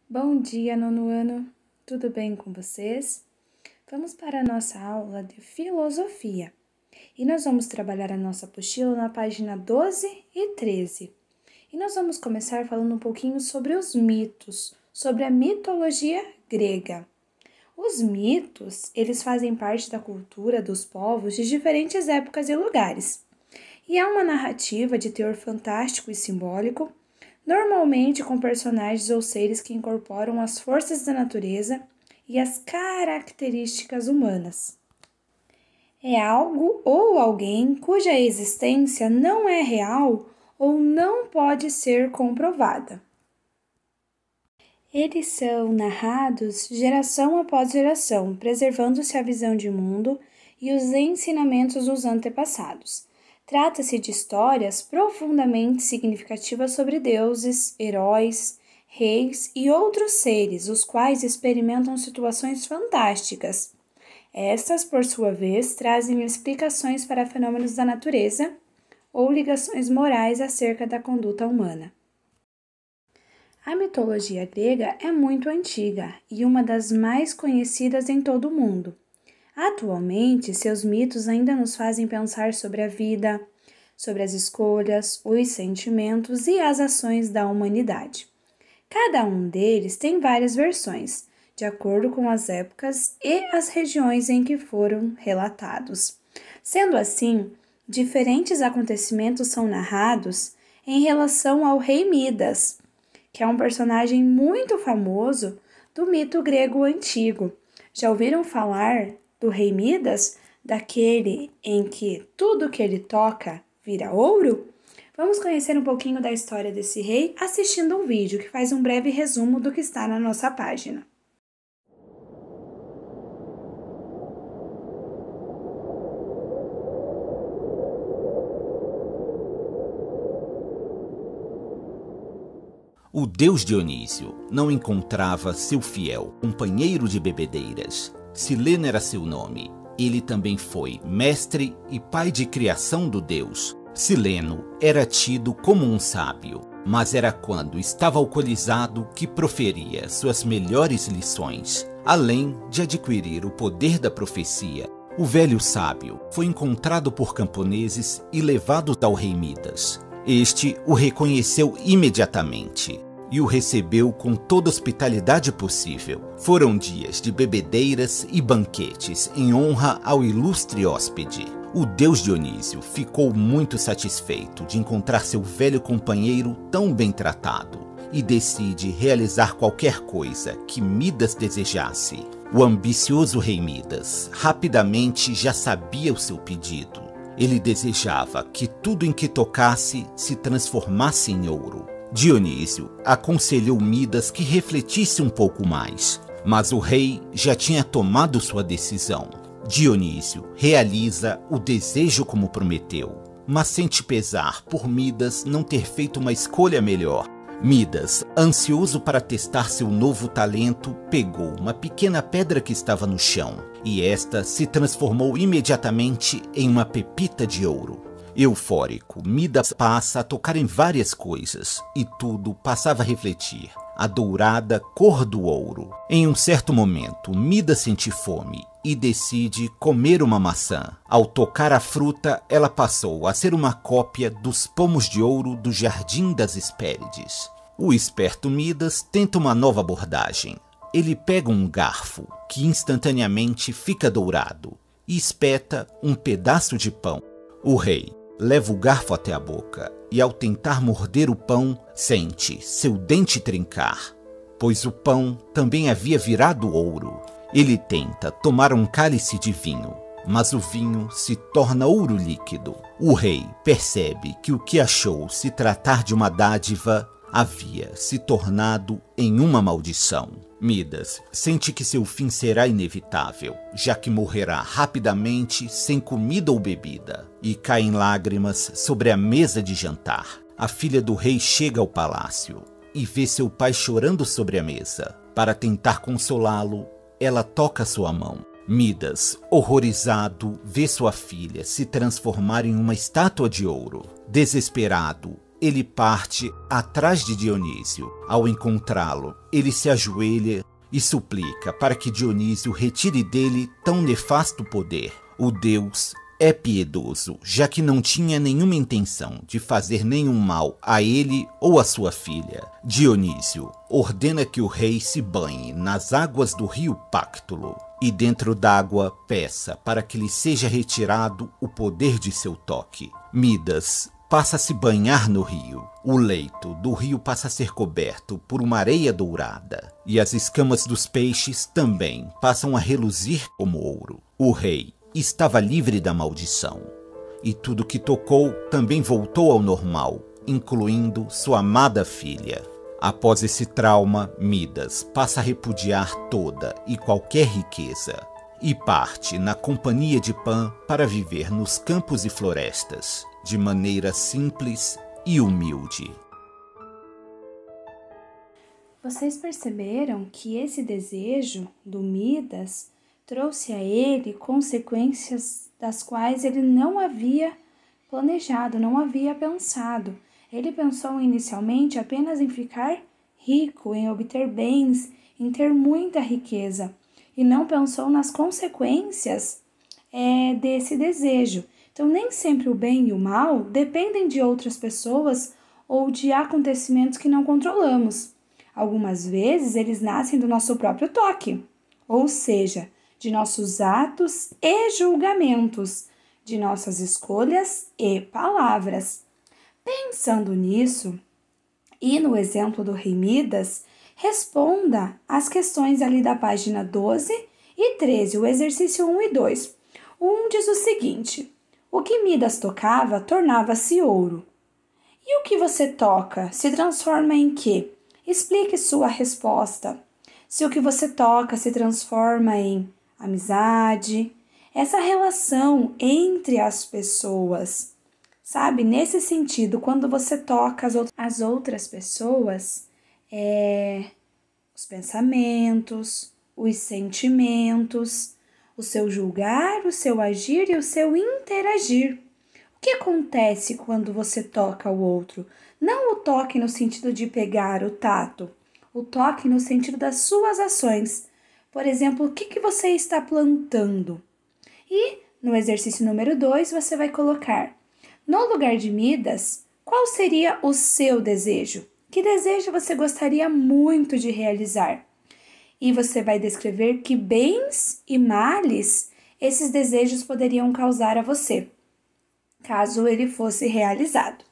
Bom dia, nono ano! Tudo bem com vocês? Vamos para a nossa aula de filosofia e nós vamos trabalhar a nossa apostila na página 12 e 13. E nós vamos começar falando um pouquinho sobre os mitos, sobre a mitologia grega. Os mitos, eles fazem parte da cultura dos povos de diferentes épocas e lugares. E é uma narrativa de teor fantástico e simbólico, normalmente com personagens ou seres que incorporam as forças da natureza e as características humanas. É algo ou alguém cuja existência não é real ou não pode ser comprovada. Eles são narrados geração após geração, preservando-se a visão de mundo e os ensinamentos dos antepassados. Trata-se de histórias profundamente significativas sobre deuses, heróis, reis e outros seres, os quais experimentam situações fantásticas. Estas, por sua vez, trazem explicações para fenômenos da natureza ou ligações morais acerca da conduta humana. A mitologia grega é muito antiga e uma das mais conhecidas em todo o mundo. Atualmente, seus mitos ainda nos fazem pensar sobre a vida, sobre as escolhas, os sentimentos e as ações da humanidade. Cada um deles tem várias versões, de acordo com as épocas e as regiões em que foram relatados. Sendo assim, diferentes acontecimentos são narrados em relação ao rei Midas, que é um personagem muito famoso do mito grego antigo. Já ouviram falar do rei Midas, daquele em que tudo que ele toca vira ouro? Vamos conhecer um pouquinho da história desse rei assistindo um vídeo que faz um breve resumo do que está na nossa página. O deus Dionísio não encontrava seu fiel companheiro de bebedeiras. Sileno era seu nome. Ele também foi mestre e pai de criação do deus. Sileno era tido como um sábio, mas era quando estava alcoolizado que proferia suas melhores lições. Além de adquirir o poder da profecia, o velho sábio foi encontrado por camponeses e levado ao rei Midas. Este o reconheceu imediatamente e o recebeu com toda a hospitalidade possível. Foram dias de bebedeiras e banquetes em honra ao ilustre hóspede. O deus Dionísio ficou muito satisfeito de encontrar seu velho companheiro tão bem tratado e decide realizar qualquer coisa que Midas desejasse. O ambicioso rei Midas rapidamente já sabia o seu pedido. Ele desejava que tudo em que tocasse se transformasse em ouro. Dionísio aconselhou Midas que refletisse um pouco mais, mas o rei já tinha tomado sua decisão. Dionísio realiza o desejo como prometeu, mas sente pesar por Midas não ter feito uma escolha melhor. Midas, ansioso para testar seu novo talento, pegou uma pequena pedra que estava no chão, e esta se transformou imediatamente em uma pepita de ouro. Eufórico, Midas passa a tocar em várias coisas, e tudo passava a refletir a dourada cor do ouro. Em um certo momento, Midas sente fome e decide comer uma maçã. Ao tocar a fruta, ela passou a ser uma cópia dos pomos de ouro do Jardim das Hespérides. O esperto Midas tenta uma nova abordagem. Ele pega um garfo, que instantaneamente fica dourado, e espeta um pedaço de pão. O rei leva o garfo até a boca e, ao tentar morder o pão, sente seu dente trincar, pois o pão também havia virado ouro. Ele tenta tomar um cálice de vinho, mas o vinho se torna ouro líquido. O rei percebe que o que achou se tratar de uma dádiva havia se tornado em uma maldição. Midas sente que seu fim será inevitável, já que morrerá rapidamente sem comida ou bebida, e cai em lágrimas sobre a mesa de jantar. A filha do rei chega ao palácio e vê seu pai chorando sobre a mesa. Para tentar consolá-lo, ela toca sua mão. Midas, horrorizado, vê sua filha se transformar em uma estátua de ouro. Desesperado, ele parte atrás de Dionísio. Ao encontrá-lo, ele se ajoelha e suplica para que Dionísio retire dele tão nefasto poder. O deus é piedoso, já que não tinha nenhuma intenção de fazer nenhum mal a ele ou a sua filha. Dionísio ordena que o rei se banhe nas águas do rio Páctulo e dentro d'água peça para que lhe seja retirado o poder de seu toque. Midas passa a se banhar no rio. O leito do rio passa a ser coberto por uma areia dourada e as escamas dos peixes também passam a reluzir como ouro. O rei estava livre da maldição e tudo que tocou também voltou ao normal, incluindo sua amada filha. Após esse trauma, Midas passa a repudiar toda e qualquer riqueza e parte na companhia de Pan para viver nos campos e florestas, de maneira simples e humilde. Vocês perceberam que esse desejo do Midas trouxe a ele consequências das quais ele não havia planejado, não havia pensado. Ele pensou inicialmente apenas em ficar rico, em obter bens, em ter muita riqueza, e não pensou nas consequências desse desejo. Então, nem sempre o bem e o mal dependem de outras pessoas ou de acontecimentos que não controlamos. Algumas vezes, eles nascem do nosso próprio toque, ou seja, de nossos atos e julgamentos, de nossas escolhas e palavras. Pensando nisso, e no exemplo do rei Midas, responda às questões ali da página 12 e 13, o exercício 1 e 2. O 1 diz o seguinte: o que Midas tocava tornava-se ouro. E o que você toca se transforma em quê? Explique sua resposta. Se o que você toca se transforma em amizade, essa relação entre as pessoas, sabe? Nesse sentido, quando você toca as outras pessoas, os pensamentos, os sentimentos, o seu julgar, o seu agir e o seu interagir. O que acontece quando você toca o outro? Não o toque no sentido de pegar o tato, o toque no sentido das suas ações. Por exemplo, o que você está plantando? E no exercício número 2, você vai colocar: no lugar de Midas, qual seria o seu desejo? Que desejo você gostaria muito de realizar? E você vai descrever que bens e males esses desejos poderiam causar a você, caso ele fosse realizado.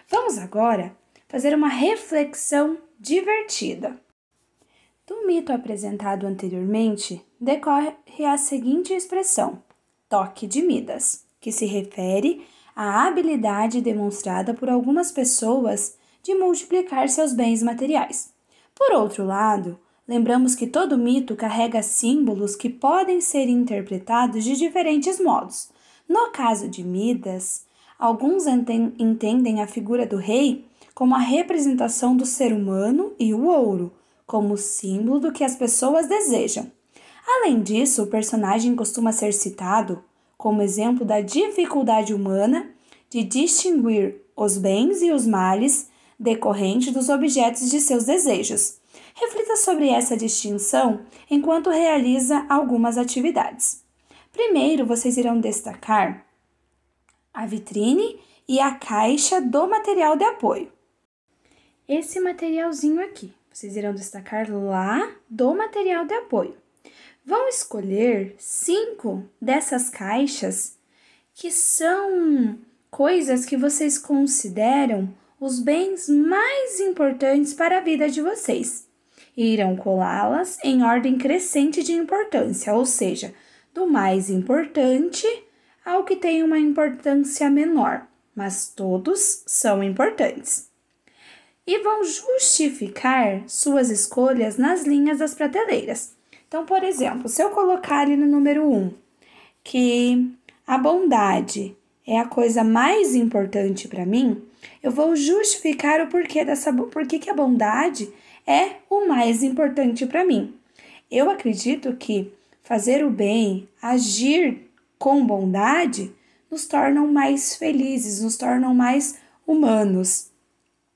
Vamos agora fazer uma reflexão divertida. Do mito apresentado anteriormente, decorre a seguinte expressão: toque de Midas, que se refere à habilidade demonstrada por algumas pessoas de multiplicar seus bens materiais. Por outro lado, lembramos que todo mito carrega símbolos que podem ser interpretados de diferentes modos. No caso de Midas, alguns entendem a figura do rei como a representação do ser humano e o ouro, como símbolo do que as pessoas desejam. Além disso, o personagem costuma ser citado como exemplo da dificuldade humana de distinguir os bens e os males decorrentes dos objetos de seus desejos. Reflita sobre essa distinção enquanto realiza algumas atividades. Primeiro, vocês irão destacar a vitrine e a caixa do material de apoio. Esse materialzinho aqui, vocês irão destacar lá do material de apoio. Vão escolher 5 dessas caixas que são coisas que vocês consideram os bens mais importantes para a vida de vocês. E irão colá-las em ordem crescente de importância, ou seja, do mais importante ao que tem uma importância menor, mas todos são importantes. E vão justificar suas escolhas nas linhas das prateleiras. Então, por exemplo, se eu colocar ali no número 1 que a bondade é a coisa mais importante para mim, eu vou justificar o porquê que a bondade é o mais importante para mim. Eu acredito que fazer o bem, agir com bondade, nos tornam mais felizes, nos tornam mais humanos.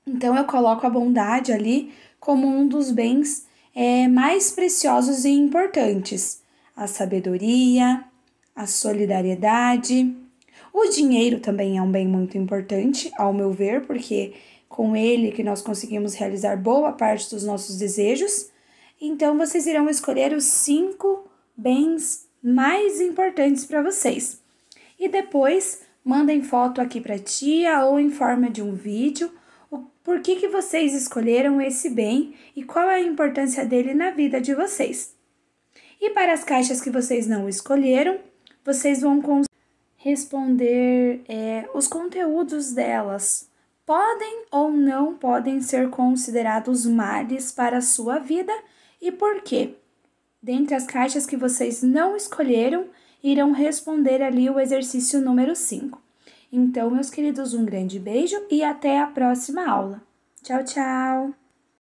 Então eu coloco a bondade ali como um dos bens mais preciosos e importantes. A sabedoria, a solidariedade. O dinheiro também é um bem muito importante, ao meu ver, porque com ele que nós conseguimos realizar boa parte dos nossos desejos. Então vocês irão escolher os 5 bens mais importantes para vocês. E depois mandem foto aqui para a tia ou em forma de um vídeo o porquê que vocês escolheram esse bem e qual é a importância dele na vida de vocês. E para as caixas que vocês não escolheram, vocês vão responder os conteúdos delas. Podem ou não podem ser considerados males para a sua vida e por quê? Dentre as caixas que vocês não escolheram, irão responder ali o exercício número 5. Então, meus queridos, um grande beijo e até a próxima aula. Tchau, tchau!